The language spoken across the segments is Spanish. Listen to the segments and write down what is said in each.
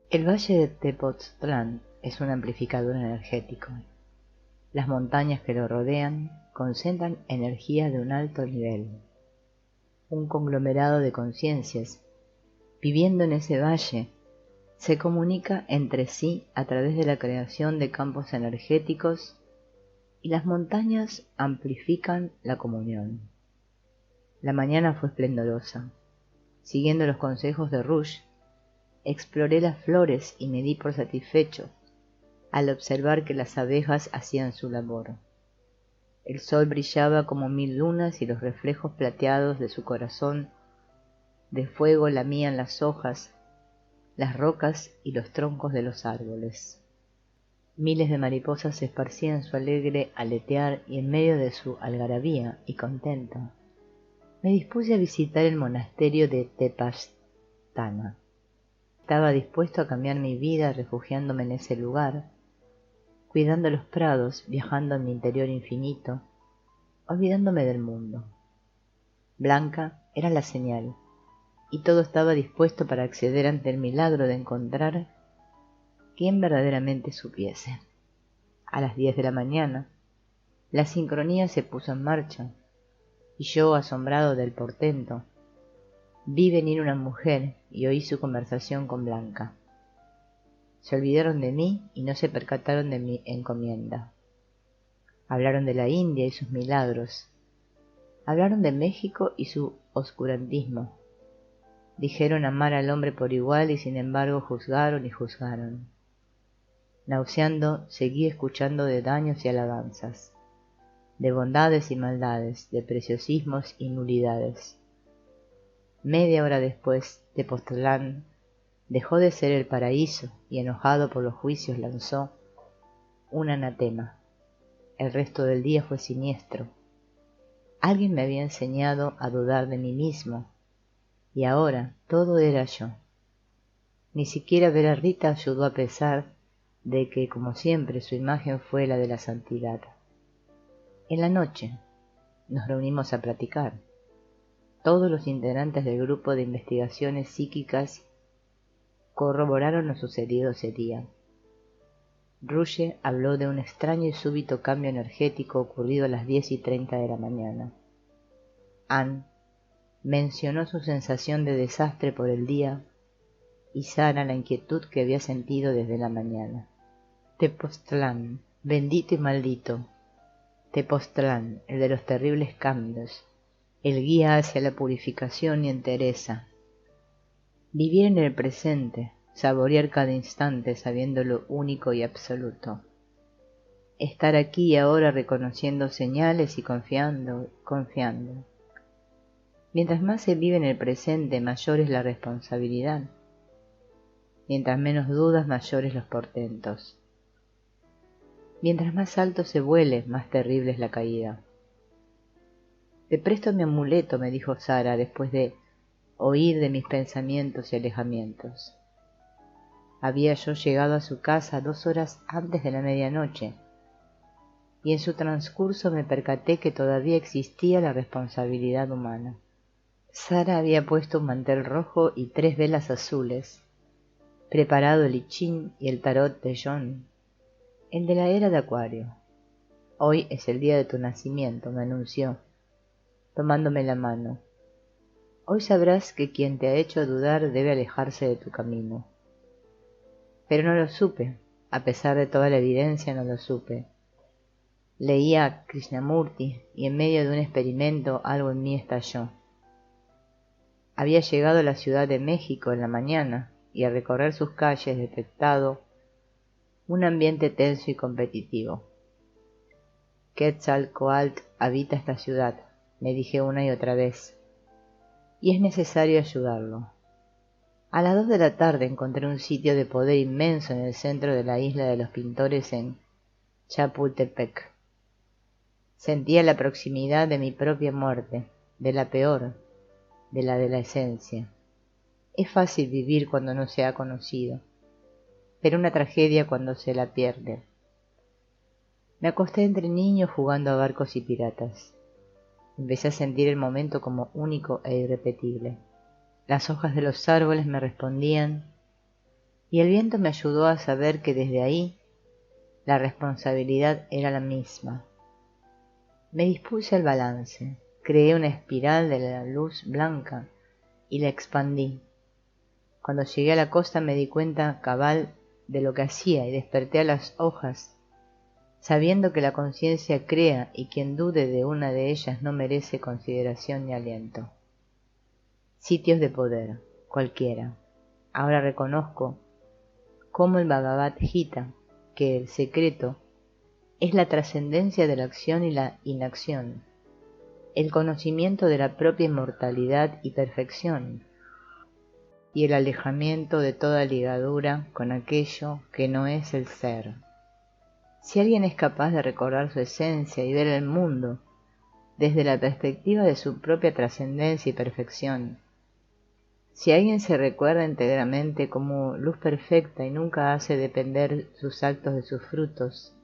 El valle de Tepoztlán es un amplificador energético. Las montañas que lo rodean concentran energía de un alto nivel. Un conglomerado de conciencias, viviendo en ese valle, se comunica entre sí a través de la creación de campos energéticos y las montañas amplifican la comunión. La mañana fue esplendorosa. Siguiendo los consejos de Rush, exploré las flores y me di por satisfecho al observar que las abejas hacían su labor. El sol brillaba como 1000 lunas y los reflejos plateados de su corazón de fuego lamían las hojas, las rocas y los troncos de los árboles. Miles de mariposas se esparcían su alegre aletear y en medio de su algarabía y contento me dispuse a visitar el monasterio de Tepoztlán. Estaba dispuesto a cambiar mi vida refugiándome en ese lugar, cuidando los prados, viajando en mi interior infinito, olvidándome del mundo. Blanca era la señal, y todo estaba dispuesto para acceder ante el milagro de encontrar quien verdaderamente supiese. A las 10 de la mañana, la sincronía se puso en marcha, y yo, asombrado del portento, vi venir una mujer y oí su conversación con Blanca. Se olvidaron de mí y no se percataron de mi encomienda. Hablaron de la India y sus milagros. Hablaron de México y su oscurantismo. Dijeron amar al hombre por igual y sin embargo juzgaron y juzgaron. Nauseando, seguí escuchando de daños y alabanzas, de bondades y maldades, de preciosismos y nulidades. Media hora después, Tepoztlán dejó de ser el paraíso y enojado por los juicios lanzó un anatema. El resto del día fue siniestro. Alguien me había enseñado a dudar de mí mismo y ahora todo era yo. Ni siquiera ver a Rita ayudó a pesar de que, como siempre, su imagen fue la de la santidad. En la noche nos reunimos a platicar. Todos los integrantes del grupo de investigaciones psíquicas corroboraron lo sucedido ese día. Ruge habló de un extraño y súbito cambio energético ocurrido a las 10:30 de la mañana. Ann mencionó su sensación de desastre por el día y Sara la inquietud que había sentido desde la mañana. Tepoztlán, bendito y maldito. Tepoztlán, el de los terribles cambios, el guía hacia la purificación y entereza. Vivir en el presente, saborear cada instante sabiendo lo único y absoluto. Estar aquí y ahora reconociendo señales y confiando. Mientras más se vive en el presente, mayor es la responsabilidad. Mientras menos dudas, mayores los portentos. Mientras más alto se vuele, más terrible es la caída. Te presto mi amuleto, me dijo Sara después de oír de mis pensamientos y alejamientos. Había yo llegado a su casa 2 horas antes de la medianoche, y en su transcurso me percaté que todavía existía la responsabilidad humana. Sara había puesto un mantel rojo y 3 velas azules, preparado el I Ching y el tarot de John, el de la era de Acuario. Hoy es el día de tu nacimiento, me anunció, tomándome la mano. Hoy sabrás que quien te ha hecho dudar debe alejarse de tu camino. Pero no lo supe, a pesar de toda la evidencia no lo supe. Leía a Krishnamurti y en medio de un experimento algo en mí estalló. Había llegado a la Ciudad de México en la mañana y al recorrer sus calles detectado un ambiente tenso y competitivo. Quetzalcóatl habita esta ciudad, me dije una y otra vez, y es necesario ayudarlo. A las 2 de la tarde encontré un sitio de poder inmenso en el centro de la isla de los pintores en Chapultepec. Sentía la proximidad de mi propia muerte, de la peor, de la esencia. Es fácil vivir cuando no se ha conocido, pero una tragedia cuando se la pierde. Me acosté entre niños jugando a barcos y piratas. Empecé a sentir el momento como único e irrepetible. Las hojas de los árboles me respondían y el viento me ayudó a saber que desde ahí la responsabilidad era la misma. Me dispuse al balance, creé una espiral de la luz blanca y la expandí. Cuando llegué a la costa me di cuenta cabal de lo que hacía y desperté a las hojas, sabiendo que la conciencia crea y quien dude de una de ellas no merece consideración ni aliento. Sitios de poder, cualquiera. Ahora reconozco cómo el Bhagavad Gita, que el secreto es la trascendencia de la acción y la inacción, el conocimiento de la propia inmortalidad y perfección, y el alejamiento de toda ligadura con aquello que no es el ser. Si alguien es capaz de recordar su esencia y ver el mundo desde la perspectiva de su propia trascendencia y perfección, si alguien se recuerda íntegramente como luz perfecta y nunca hace depender sus actos de sus frutos,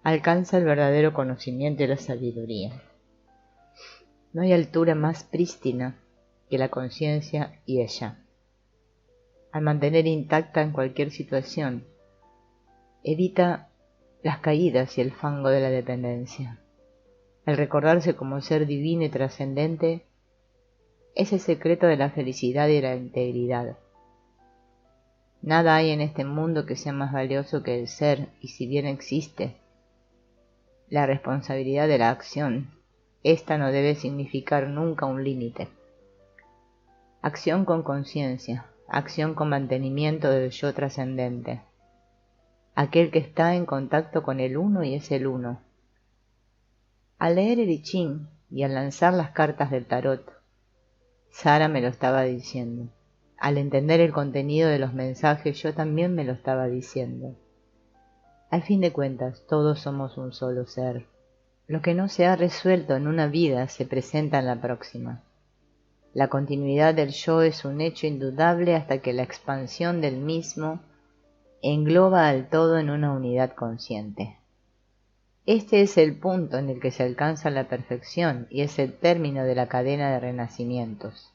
alcanza el verdadero conocimiento y la sabiduría. No hay altura más prístina que la conciencia y ella. Al mantener intacta en cualquier situación, evita las caídas y el fango de la dependencia. Al recordarse como ser divino y trascendente, es el secreto de la felicidad y la integridad. Nada hay en este mundo que sea más valioso que el ser, y si bien existe la responsabilidad de la acción, esta no debe significar nunca un límite. Acción con conciencia, acción con mantenimiento del yo trascendente, aquel que está en contacto con el uno y es el uno. Al leer el I Ching y al lanzar las cartas del tarot, Sara me lo estaba diciendo. Al entender el contenido de los mensajes, yo también me lo estaba diciendo. Al fin de cuentas, todos somos un solo ser. Lo que no se ha resuelto en una vida se presenta en la próxima. La continuidad del yo es un hecho indudable hasta que la expansión del mismo engloba al todo en una unidad consciente. Este es el punto en el que se alcanza la perfección y es el término de la cadena de renacimientos.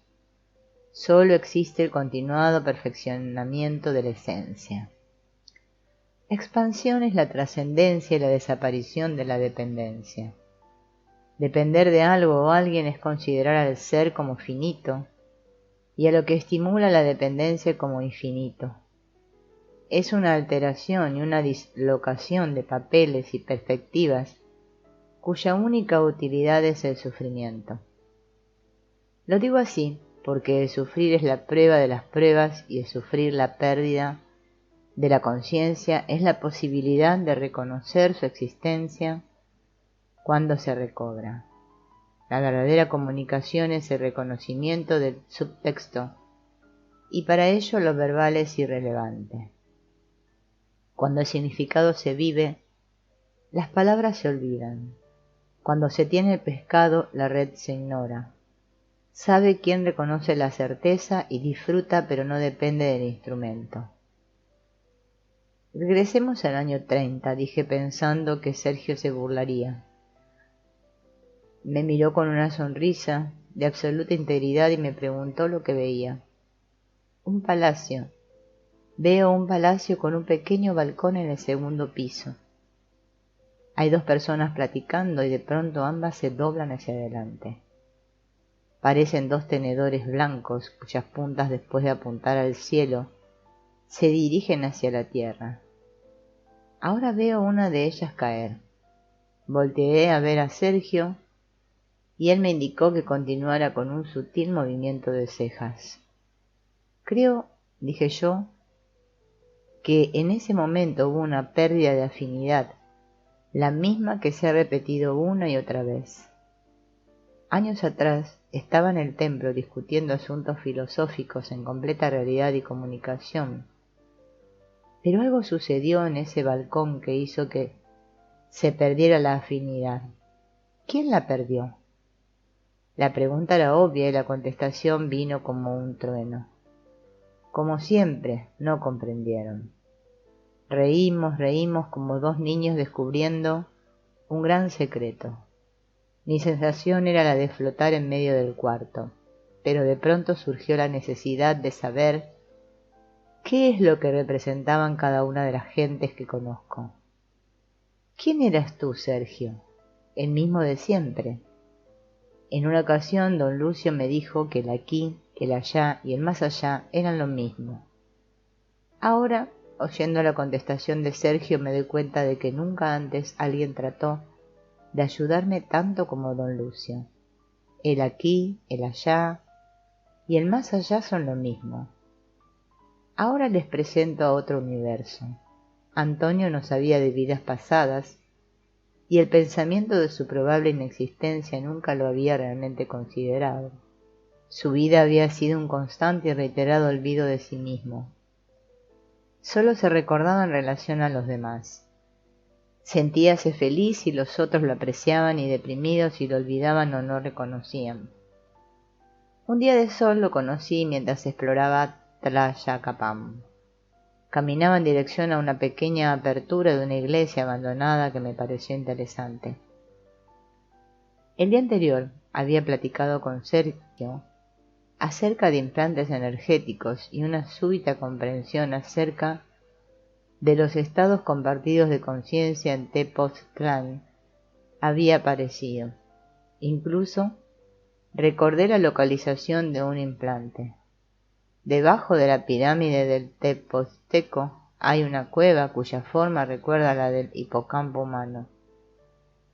Solo existe el continuado perfeccionamiento de la esencia. La expansión es la trascendencia y la desaparición de la dependencia. Depender de algo o alguien es considerar al ser como finito y a lo que estimula la dependencia como infinito. Es una alteración y una dislocación de papeles y perspectivas cuya única utilidad es el sufrimiento. Lo digo así porque el sufrir es la prueba de las pruebas y el sufrir la pérdida de la conciencia es la posibilidad de reconocer su existencia cuando se recobra. La verdadera comunicación es el reconocimiento del subtexto y para ello lo verbal es irrelevante. Cuando el significado se vive, las palabras se olvidan. Cuando se tiene el pescado, la red se ignora. Sabe quien reconoce la certeza y disfruta, pero no depende del instrumento. Regresemos al año 30, dije pensando que Sergio se burlaría. Me miró con una sonrisa de absoluta integridad y me preguntó lo que veía. Un palacio. Veo un palacio con un pequeño balcón en el segundo piso. Hay dos personas platicando y de pronto ambas se doblan hacia adelante. Parecen dos tenedores blancos cuyas puntas, después de apuntar al cielo, se dirigen hacia la tierra. Ahora veo una de ellas caer. Volteé a ver a Sergio y él me indicó que continuara con un sutil movimiento de cejas. Creo, dije yo, que en ese momento hubo una pérdida de afinidad, la misma que se ha repetido una y otra vez. Años atrás estaba en el templo discutiendo asuntos filosóficos en completa realidad y comunicación, pero algo sucedió en ese balcón que hizo que se perdiera la afinidad. ¿Quién la perdió? La pregunta era obvia y la contestación vino como un trueno. Como siempre, no comprendieron. Reímos como dos niños descubriendo un gran secreto. Mi sensación era la de flotar en medio del cuarto, pero de pronto surgió la necesidad de saber ¿Qué es lo que representaban cada una de las gentes que conozco? ¿Quién eras tú, Sergio? El mismo de siempre. En una ocasión don Lucio me dijo que el aquí, el allá y el más allá eran lo mismo. Ahora, oyendo la contestación de Sergio, me doy cuenta de que nunca antes alguien trató de ayudarme tanto como don Lucio. El aquí, el allá y el más allá son lo mismo. Ahora les presento a otro universo. Antonio no sabía de vidas pasadas, y el pensamiento de su probable inexistencia nunca lo había realmente considerado. Su vida había sido un constante y reiterado olvido de sí mismo. Solo se recordaba en relación a los demás. Sentíase feliz si los otros lo apreciaban y deprimido si lo olvidaban o no reconocían. Un día de sol lo conocí mientras exploraba Tlayacapan. Caminaba en dirección a una pequeña apertura de una iglesia abandonada que me pareció interesante. El día anterior había platicado con Sergio acerca de implantes energéticos y una súbita comprensión acerca de los estados compartidos de conciencia en Tepoztlán había aparecido. Incluso recordé la localización de un implante. Debajo de la pirámide del Tepozteco hay una cueva cuya forma recuerda a la del hipocampo humano.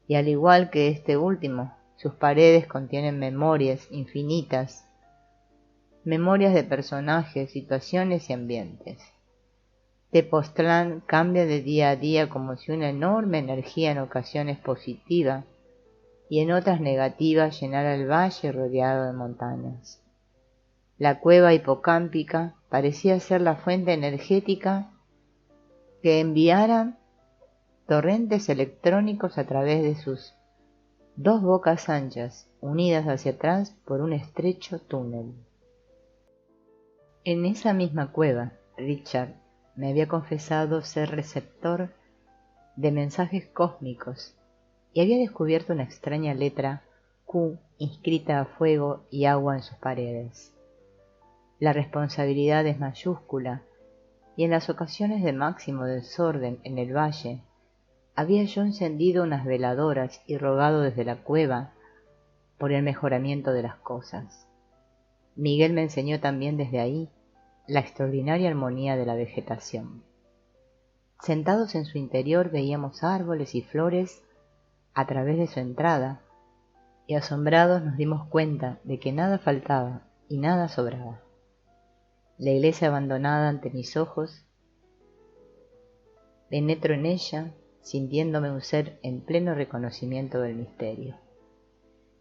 Y al igual que este último, sus paredes contienen memorias infinitas, memorias de personajes, situaciones y ambientes. Tepoztlán cambia de día a día como si una enorme energía en ocasiones positiva y en otras negativas llenara el valle rodeado de montañas. La cueva hipocámpica parecía ser la fuente energética que enviara torrentes electrónicos a través de sus dos bocas anchas, unidas hacia atrás por un estrecho túnel. En esa misma cueva, Richard me había confesado ser receptor de mensajes cósmicos y había descubierto una extraña letra Q inscrita a fuego y agua en sus paredes. La responsabilidad es mayúscula y en las ocasiones de máximo desorden en el valle había yo encendido unas veladoras y rogado desde la cueva por el mejoramiento de las cosas. Miguel me enseñó también desde ahí la extraordinaria armonía de la vegetación. Sentados en su interior veíamos árboles y flores a través de su entrada, y asombrados nos dimos cuenta de que nada faltaba y nada sobraba. La iglesia abandonada ante mis ojos, penetro en ella, sintiéndome un ser en pleno reconocimiento del misterio.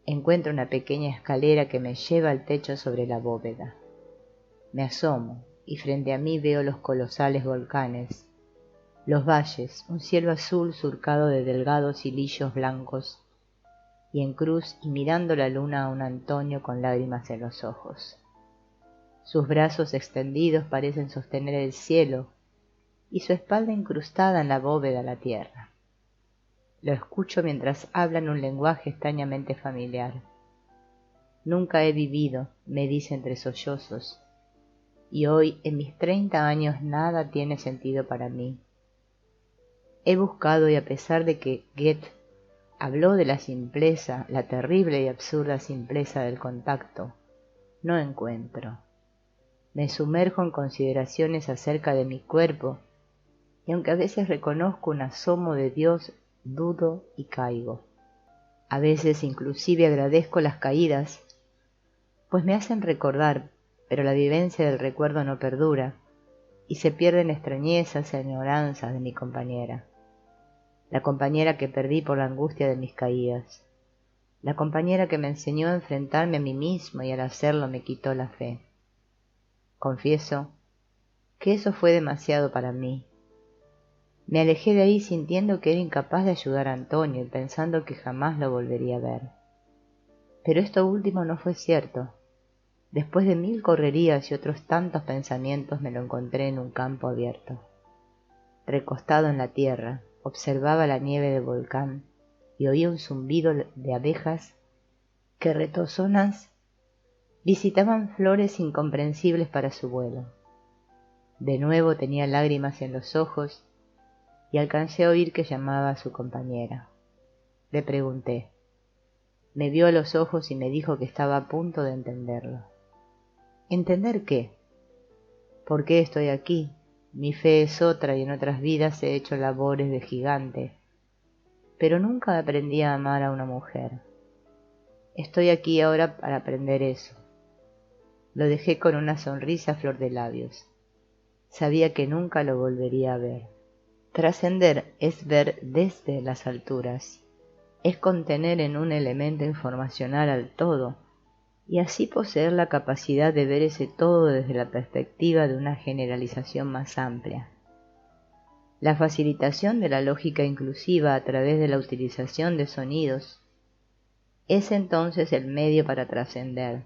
Encuentro una pequeña escalera que me lleva al techo sobre la bóveda. Me asomo y frente a mí veo los colosales volcanes, los valles, un cielo azul surcado de delgados hilillos blancos, y en cruz y mirando la luna a un Antonio con lágrimas en los ojos. Sus brazos extendidos parecen sostener el cielo y su espalda incrustada en la bóveda la tierra. Lo escucho mientras habla en un lenguaje extrañamente familiar. Nunca he vivido, me dice entre sollozos, y hoy en mis 30 años nada tiene sentido para mí. He buscado y a pesar de que Goethe habló de la simpleza, la terrible y absurda simpleza del contacto, no encuentro. Me sumerjo en consideraciones acerca de mi cuerpo y aunque a veces reconozco un asomo de Dios, dudo y caigo. A veces inclusive agradezco las caídas, pues me hacen recordar, pero la vivencia del recuerdo no perdura y se pierden extrañezas e añoranzas de mi compañera. La compañera que perdí por la angustia de mis caídas. La compañera que me enseñó a enfrentarme a mí mismo y al hacerlo me quitó la fe. Confieso que eso fue demasiado para mí. Me alejé de ahí sintiendo que era incapaz de ayudar a Antonio y pensando que jamás lo volvería a ver. Pero esto último no fue cierto. Después de 1000 correrías y otros tantos pensamientos me lo encontré en un campo abierto. Recostado en la tierra, observaba la nieve del volcán y oía un zumbido de abejas que retozonas visitaban flores incomprensibles para su vuelo. De nuevo tenía lágrimas en los ojos y alcancé a oír que llamaba a su compañera. Le pregunté. Me vio a los ojos y me dijo que estaba a punto de entenderlo. ¿Entender qué? ¿Por qué estoy aquí? Mi fe es otra y en otras vidas he hecho labores de gigante, pero nunca aprendí a amar a una mujer. Estoy aquí ahora para aprender eso. Lo dejé con una sonrisa a flor de labios. Sabía que nunca lo volvería a ver. Trascender es ver desde las alturas, es contener en un elemento informacional al todo, y así poseer la capacidad de ver ese todo desde la perspectiva de una generalización más amplia. La facilitación de la lógica inclusiva a través de la utilización de sonidos es entonces el medio para trascender.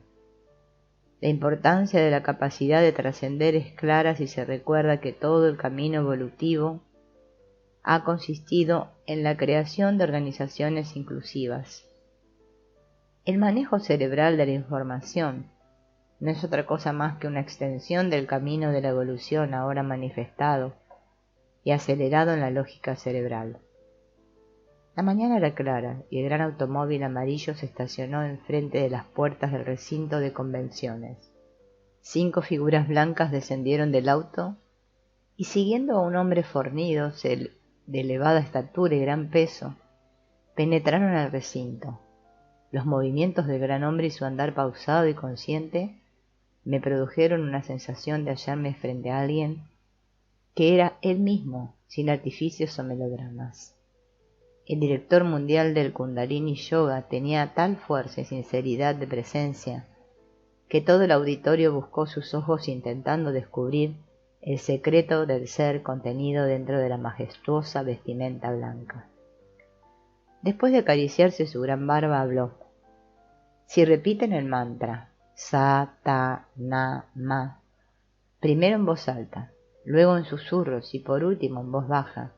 La importancia de la capacidad de trascender es clara si se recuerda que todo el camino evolutivo ha consistido en la creación de organizaciones inclusivas. El manejo cerebral de la información no es otra cosa más que una extensión del camino de la evolución ahora manifestado y acelerado en la lógica cerebral. La mañana era clara y el gran automóvil amarillo se estacionó enfrente de las puertas del recinto de convenciones. 5 figuras blancas descendieron del auto y, siguiendo a un hombre fornido, de elevada estatura y gran peso, penetraron al recinto. Los movimientos del gran hombre y su andar pausado y consciente me produjeron una sensación de hallarme frente a alguien que era él mismo, sin artificios o melodramas. El director mundial del Kundalini Yoga tenía tal fuerza y sinceridad de presencia que todo el auditorio buscó sus ojos intentando descubrir el secreto del ser contenido dentro de la majestuosa vestimenta blanca. Después de acariciarse su gran barba, habló. Si repiten el mantra Sa-ta-na-ma, primero en voz alta, luego en susurros y por último en voz baja,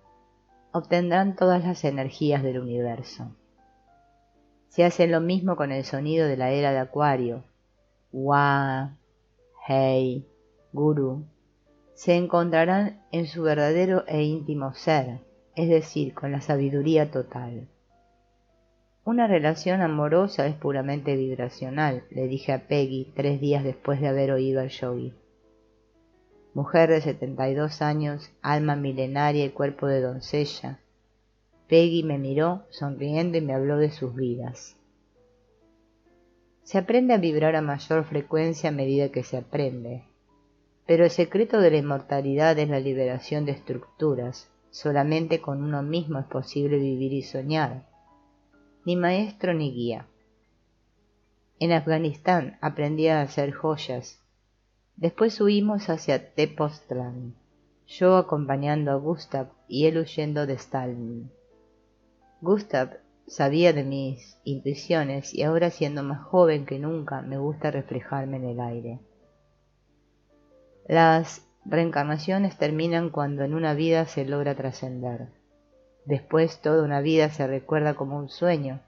obtendrán todas las energías del universo. Se hace lo mismo con el sonido de la era de Acuario, Wa, Hei, Guru. Se encontrarán en su verdadero e íntimo ser, es decir, con la sabiduría total. Una relación amorosa es puramente vibracional, le dije a Peggy 3 días después de haber oído al yogi. Mujer de 72 años, alma milenaria y cuerpo de doncella. Peggy me miró sonriendo y me habló de sus vidas. Se aprende a vibrar a mayor frecuencia a medida que se aprende, pero el secreto de la inmortalidad es la liberación de estructuras. Solamente con uno mismo es posible vivir y soñar. Ni maestro ni guía. En Afganistán aprendí a hacer joyas. Después huimos hacia Tepoztlán, yo acompañando a Gustav y él huyendo de Stalin. Gustav sabía de mis intuiciones y ahora, siendo más joven que nunca, me gusta reflejarme en el aire. Las reencarnaciones terminan cuando en una vida se logra trascender. Después toda una vida se recuerda como un sueño,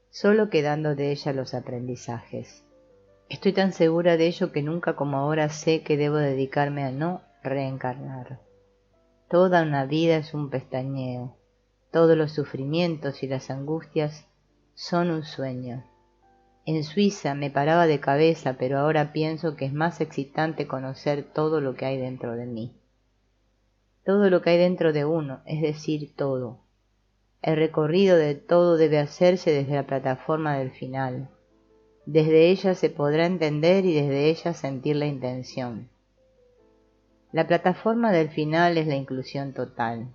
solo quedando de ella los aprendizajes. Estoy tan segura de ello que nunca como ahora sé que debo dedicarme a no reencarnar. Toda una vida es un pestañeo. Todos los sufrimientos y las angustias son un sueño. En Suiza me paraba de cabeza, pero ahora pienso que es más excitante conocer todo lo que hay dentro de mí. Todo lo que hay dentro de uno, es decir, todo. El recorrido de todo debe hacerse desde la plataforma del final. Desde ella se podrá entender y desde ella sentir la intención. La plataforma del final es la inclusión total.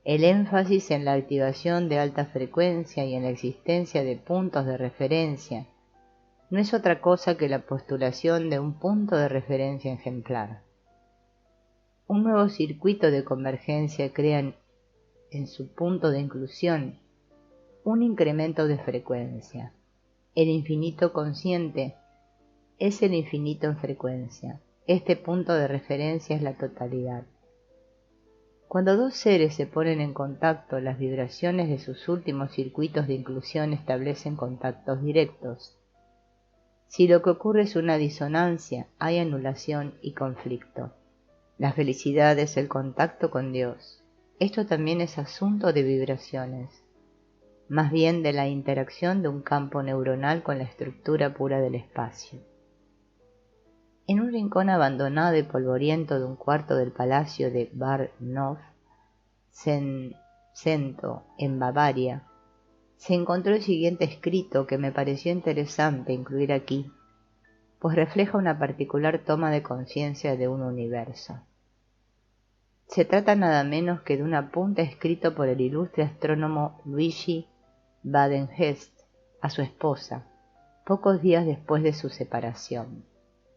El énfasis en la activación de alta frecuencia y en la existencia de puntos de referencia no es otra cosa que la postulación de un punto de referencia ejemplar. Un nuevo circuito de convergencia crea en su punto de inclusión un incremento de frecuencia. El infinito consciente es el infinito en frecuencia. Este punto de referencia es la totalidad. Cuando dos seres se ponen en contacto, las vibraciones de sus últimos circuitos de inclusión establecen contactos directos. Si lo que ocurre es una disonancia, hay anulación y conflicto. La felicidad es el contacto con Dios. Esto también es asunto de vibraciones, más bien de la interacción de un campo neuronal con la estructura pura del espacio. En un rincón abandonado y polvoriento de un cuarto del palacio de Barnhof, Cento, en Bavaria, se encontró el siguiente escrito que me pareció interesante incluir aquí, pues refleja una particular toma de conciencia de un universo. Se trata nada menos que de un apunte escrito por el ilustre astrónomo Luigi Badenhest a su esposa, pocos días después de su separación.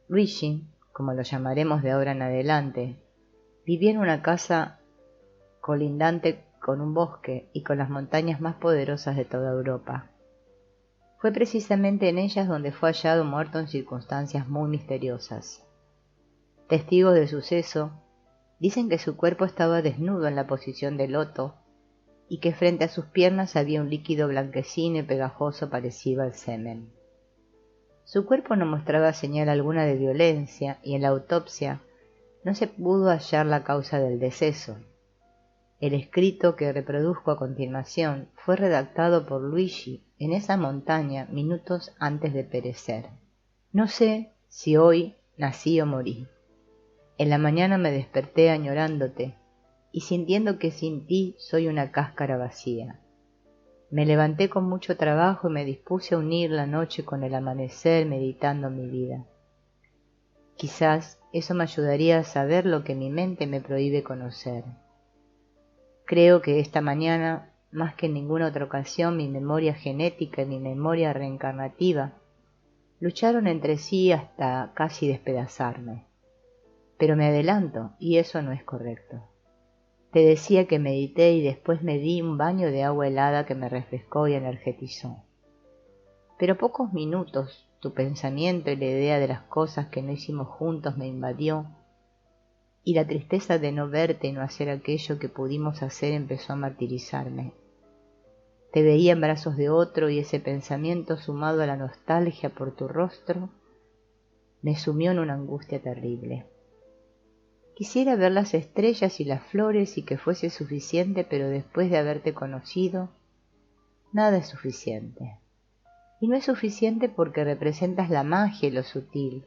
Luigi, como lo llamaremos de ahora en adelante, vivía en una casa colindante con un bosque y con las montañas más poderosas de toda Europa. Fue precisamente en ellas donde fue hallado muerto en circunstancias muy misteriosas. Testigos del suceso dicen que su cuerpo estaba desnudo en la posición de loto y que frente a sus piernas había un líquido blanquecino y pegajoso parecido al semen. Su cuerpo no mostraba señal alguna de violencia y en la autopsia no se pudo hallar la causa del deceso. El escrito que reproduzco a continuación fue redactado por Luigi en esa montaña minutos antes de perecer. No sé si hoy nací o morí. En la mañana me desperté añorándote y sintiendo que sin ti soy una cáscara vacía. Me levanté con mucho trabajo y me dispuse a unir la noche con el amanecer meditando mi vida. Quizás eso me ayudaría a saber lo que mi mente me prohíbe conocer. Creo que esta mañana, más que en ninguna otra ocasión, mi memoria genética y mi memoria reencarnativa lucharon entre sí hasta casi despedazarme. Pero me adelanto, y eso no es correcto. Te decía que medité y después me di un baño de agua helada que me refrescó y energetizó. Pero pocos minutos, tu pensamiento y la idea de las cosas que no hicimos juntos me invadió, y la tristeza de no verte y no hacer aquello que pudimos hacer empezó a martirizarme. Te veía en brazos de otro y ese pensamiento sumado a la nostalgia por tu rostro me sumió en una angustia terrible. Quisiera ver las estrellas y las flores y que fuese suficiente, pero después de haberte conocido, nada es suficiente. Y no es suficiente porque representas la magia y lo sutil,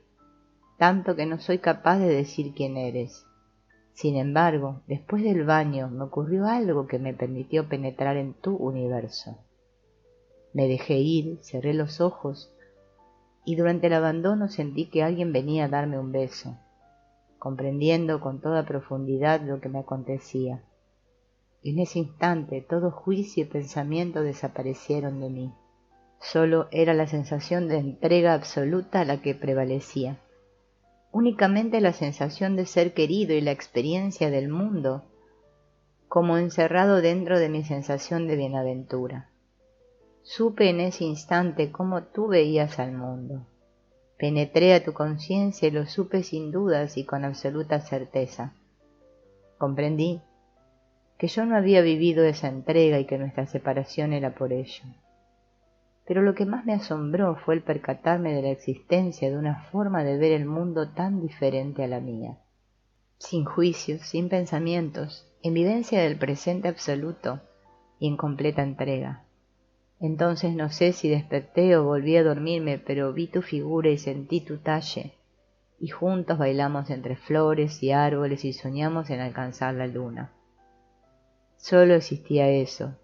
tanto que no soy capaz de decir quién eres. Sin embargo, después del baño me ocurrió algo que me permitió penetrar en tu universo. Me dejé ir, cerré los ojos y durante el abandono sentí que alguien venía a darme un beso, comprendiendo con toda profundidad lo que me acontecía. En ese instante todo juicio y pensamiento desaparecieron de mí. Solo era la sensación de entrega absoluta la que prevalecía. Únicamente la sensación de ser querido y la experiencia del mundo como encerrado dentro de mi sensación de bienaventura. Supe en ese instante cómo tú veías al mundo. Penetré a tu conciencia y lo supe sin dudas y con absoluta certeza. Comprendí que yo no había vivido esa entrega y que nuestra separación era por ello. Pero lo que más me asombró fue el percatarme de la existencia de una forma de ver el mundo tan diferente a la mía. Sin juicios, sin pensamientos, en vivencia del presente absoluto y en completa entrega. Entonces no sé si desperté o volví a dormirme, pero vi tu figura y sentí tu talle, y juntos bailamos entre flores y árboles y soñamos en alcanzar la luna. Solo existía eso.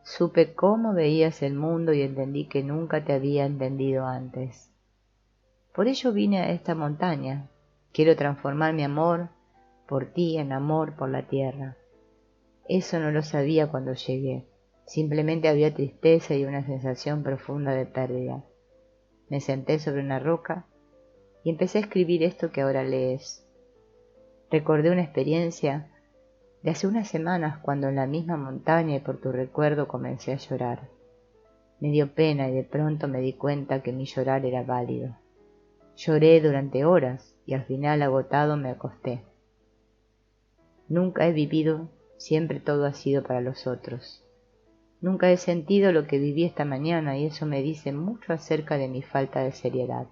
Supe cómo veías el mundo y entendí que nunca te había entendido antes. Por ello vine a esta montaña. Quiero transformar mi amor por ti en amor por la tierra. Eso no lo sabía cuando llegué. Simplemente había tristeza y una sensación profunda de pérdida. Me senté sobre una roca y empecé a escribir esto que ahora lees. Recordé una experiencia de hace unas semanas cuando en la misma montaña y por tu recuerdo comencé a llorar. Me dio pena y de pronto me di cuenta que mi llorar era válido. Lloré durante horas y al final agotado me acosté. Nunca he vivido, siempre todo ha sido para los otros. Nunca he sentido lo que viví esta mañana y eso me dice mucho acerca de mi falta de seriedad.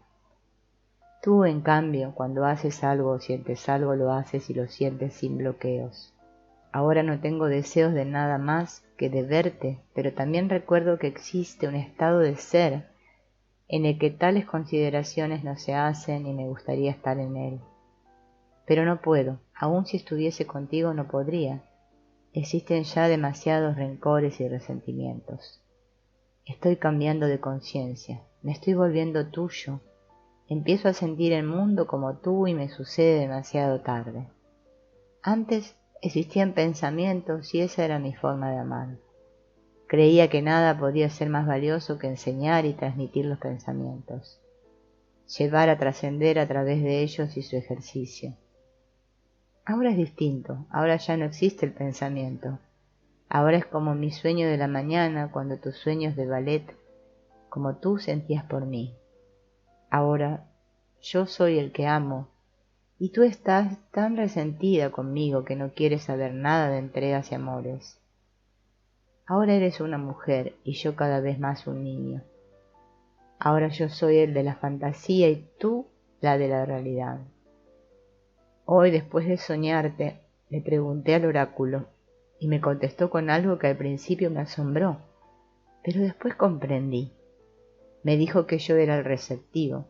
Tú, en cambio, cuando haces algo o sientes algo, lo haces y lo sientes sin bloqueos. Ahora no tengo deseos de nada más que de verte, pero también recuerdo que existe un estado de ser en el que tales consideraciones no se hacen y me gustaría estar en él. Pero no puedo, aun si estuviese contigo no podría. Existen ya demasiados rencores y resentimientos. Estoy cambiando de conciencia, me estoy volviendo tuyo. Empiezo a sentir el mundo como tú y me sucede demasiado tarde. Antes existían pensamientos y esa era mi forma de amar. Creía que nada podía ser más valioso que enseñar y transmitir los pensamientos, llevar a trascender a través de ellos y su ejercicio. Ahora es distinto, ahora ya no existe el pensamiento. Ahora es como mi sueño de la mañana cuando tus sueños de ballet, como tú sentías por mí. Ahora yo soy el que amo y tú estás tan resentida conmigo que no quieres saber nada de entregas y amores. Ahora eres una mujer y yo cada vez más un niño. Ahora yo soy el de la fantasía y tú la de la realidad. Hoy, después de soñarte, le pregunté al oráculo y me contestó con algo que al principio me asombró, pero después comprendí. Me dijo que yo era el receptivo,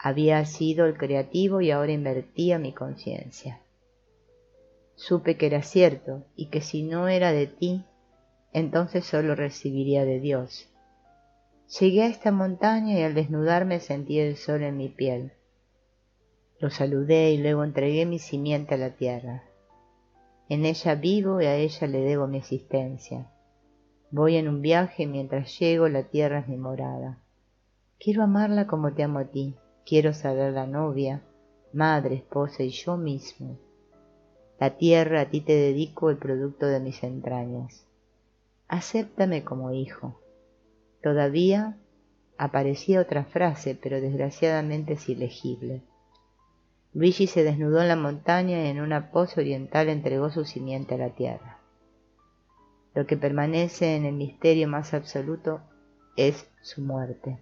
había sido el creativo y ahora invertía mi conciencia. Supe que era cierto y que si no era de ti, entonces solo recibiría de Dios. Llegué a esta montaña y al desnudarme sentí el sol en mi piel. Lo saludé y luego entregué mi simiente a la tierra. En ella vivo y a ella le debo mi existencia. Voy en un viaje y mientras llego la tierra es mi morada. Quiero amarla como te amo a ti, quiero saberla novia, madre, esposa y yo mismo. La tierra, a ti te dedico el producto de mis entrañas. Acéptame como hijo. Todavía aparecía otra frase, pero desgraciadamente es ilegible. Luigi se desnudó en la montaña y en una pose oriental entregó su simiente a la tierra. Lo que permanece en el misterio más absoluto es su muerte.